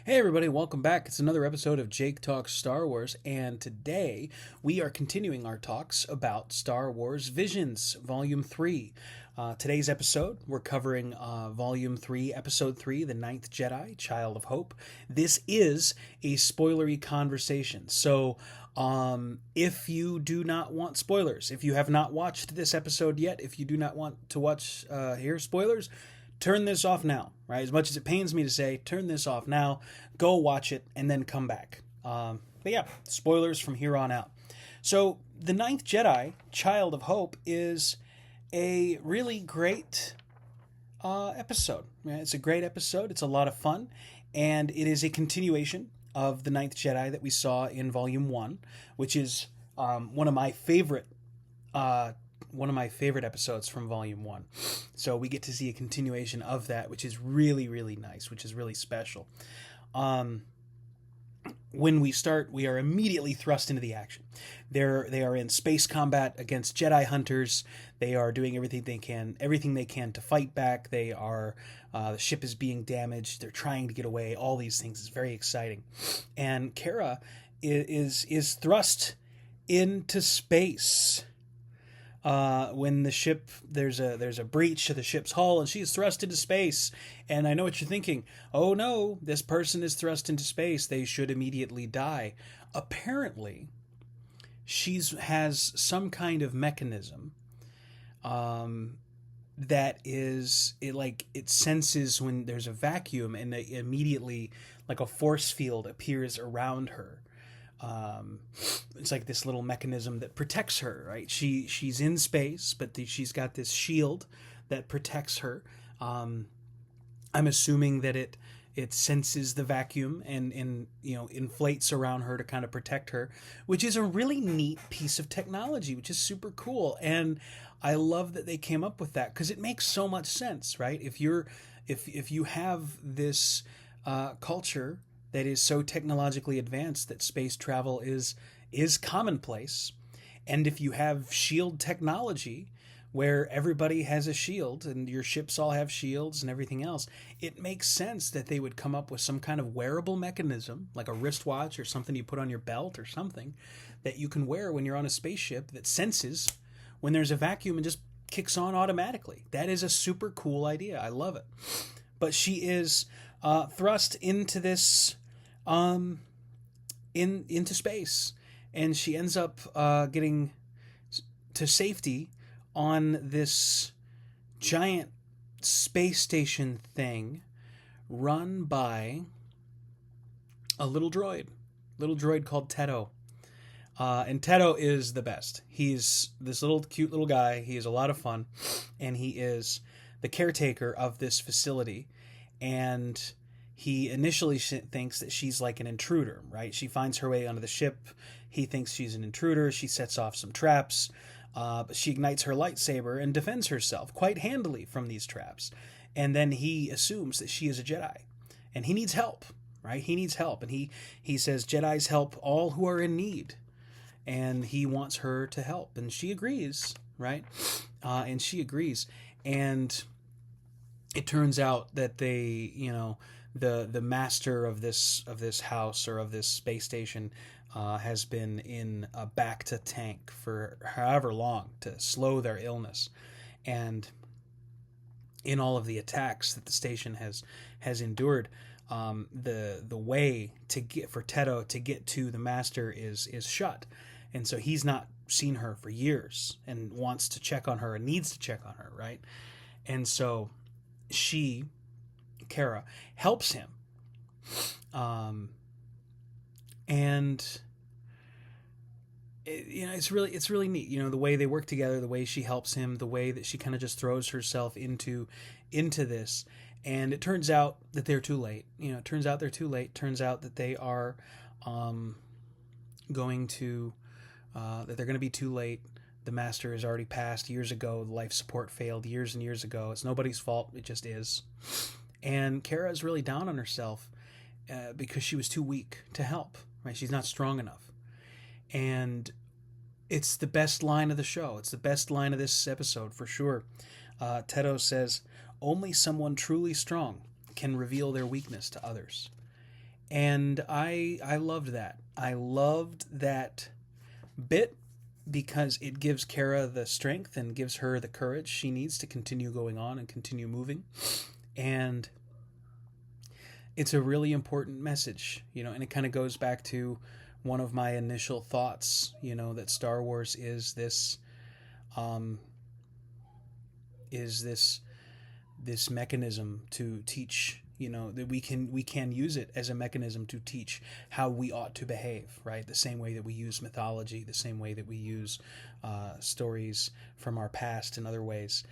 Hey everybody, welcome back. It's another episode of Jake Talks Star Wars, and today we are continuing our talks about Star Wars Visions, Volume 3. Today's episode, we're covering Volume 3, Episode 3, The 9th Jedi, Child of Hope. This is a spoilery conversation, so if you do not want spoilers, if you have not watched this episode yet, if you do not want to hear spoilers, turn this off now, right? As much as it pains me to say, turn this off now, go watch it, and then come back. But yeah, spoilers from here on out. So, The 9th Jedi, Child of Hope, is a really great episode. It's a great episode. It's a lot of fun, and it is a continuation of The 9th Jedi that we saw in Volume 1, which is one of my favorite episodes from Volume 1. So we get to see a continuation of that, which is really, really nice, which is really special. When we start, we are immediately thrust into the action. They are in space combat against Jedi hunters. They are doing everything they can to fight back. The ship is being damaged. They're trying to get away. All these things is very exciting. And Kara is thrust into space. When the ship, there's a breach to the ship's hull, and she is thrust into space. And I know what you're thinking. Oh no, this person is thrust into space. They should immediately die. Apparently, she has some kind of mechanism that it senses when there's a vacuum, and immediately like a force field appears around her. It's like this little mechanism that protects her, right? She's in space, but she's got this shield that protects her. I'm assuming that it senses the vacuum and inflates around her to kind of protect her, which is a really neat piece of technology, which is super cool. And I love that they came up with that because it makes so much sense, right? If you have this culture that is so technologically advanced that space travel is commonplace, and if you have shield technology where everybody has a shield and your ships all have shields and everything else, it makes sense that they would come up with some kind of wearable mechanism, like a wristwatch or something you put on your belt or something that you can wear when you're on a spaceship that senses when there's a vacuum and just kicks on automatically. That is a super cool idea. I love it. But she is thrust into this into space, and she ends up getting to safety on this giant space station thing run by a little droid called Teto. And Teto is the best. He's this little cute little guy. He is a lot of fun, and he is the caretaker of this facility. And he initially thinks that she's like an intruder, right? She finds her way onto the ship. He thinks she's an intruder. She sets off some traps, but she ignites her lightsaber and defends herself quite handily from these traps. And then he assumes that she is a Jedi, and he needs help, right? He needs help, and he says Jedis help all who are in need, and he wants her to help, and she agrees, right? And she agrees, and it turns out that they, the master of this house or of this space station has been in a Bacta tank for however long to slow their illness, and in all of the attacks that the station has endured, the way to get for Teto to get to the master is shut, and so he's not seen her for years and wants to check on her and needs to check on her, right? And so Kara helps him, and it's really neat. The way they work together, the way she helps him, the way that she kind of just throws herself into this, and it turns out that they're too late. Turns out that they are going to that they're going to be too late. The master has already passed years ago. The life support failed years and years ago. It's nobody's fault. It just is. And Kara is really down on herself because she was too weak to help. Right? She's not strong enough. And it's the best line of the show. It's the best line of this episode for sure. Teto says, "Only someone truly strong can reveal their weakness to others." And I loved that. I loved that bit because it gives Kara the strength and gives her the courage she needs to continue going on and continue moving. And it's a really important message, and it kind of goes back to one of my initial thoughts, that Star Wars um, is this mechanism to teach, that we can use it as a mechanism to teach how we ought to behave, right? The same way that we use mythology, the same way that we use stories from our past in other ways.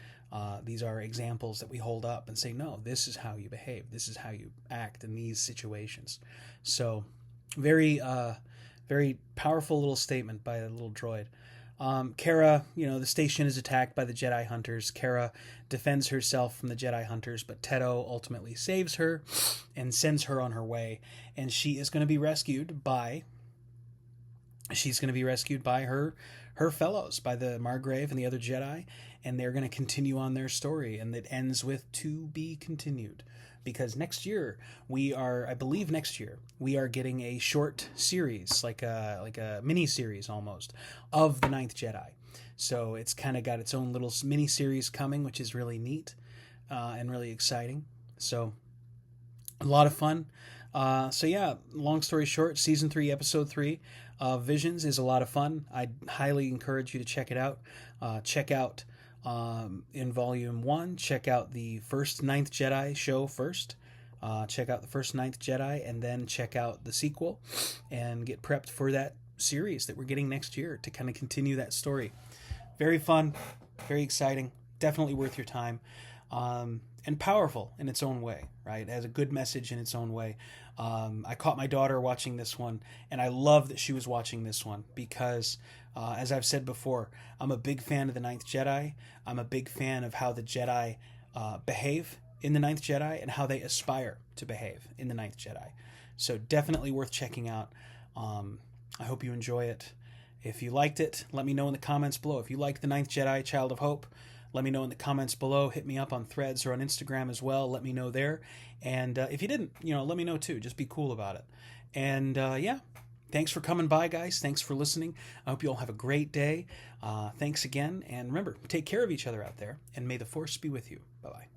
These are examples that we hold up and say, no, this is how you behave, this is how you act in these situations. So very very powerful little statement by a little droid. Kara, the station is attacked by the Jedi Hunters. Kara defends herself from the Jedi Hunters, but Teto ultimately saves her and sends her on her way. And she is going to be rescued by her fellows, by the Margrave and the other Jedi, and they're going to continue on their story, and it ends with "to be continued." Because I believe next year we are getting a short series, like a mini series almost, of the 9th Jedi. So it's kind of got its own little mini series coming, which is really neat and really exciting. So a lot of fun. So yeah, long story short, season 3, episode 3 of Visions is a lot of fun. I highly encourage you to check it out. Check out in volume 1, check out the first 9th Jedi show first. Check out the first 9th Jedi, and then check out the sequel and get prepped for that series that we're getting next year to kind of continue that story. Very fun, very exciting, definitely worth your time, and powerful in its own way, right? It has a good message in its own way. I caught my daughter watching this one, and I love that she was watching this one because, as I've said before, I'm a big fan of the 9th Jedi. I'm a big fan of how the Jedi behave in the 9th Jedi and how they aspire to behave in the 9th Jedi. So definitely worth checking out. I hope you enjoy it. If you liked it, let me know in the comments below. If you like the 9th Jedi, Child of Hope, let me know in the comments below. Hit me up on Threads or on Instagram as well. Let me know there. And if you didn't, let me know too. Just be cool about it. And yeah, thanks for coming by, guys. Thanks for listening. I hope you all have a great day. Thanks again. And remember, take care of each other out there. And may the Force be with you. Bye-bye.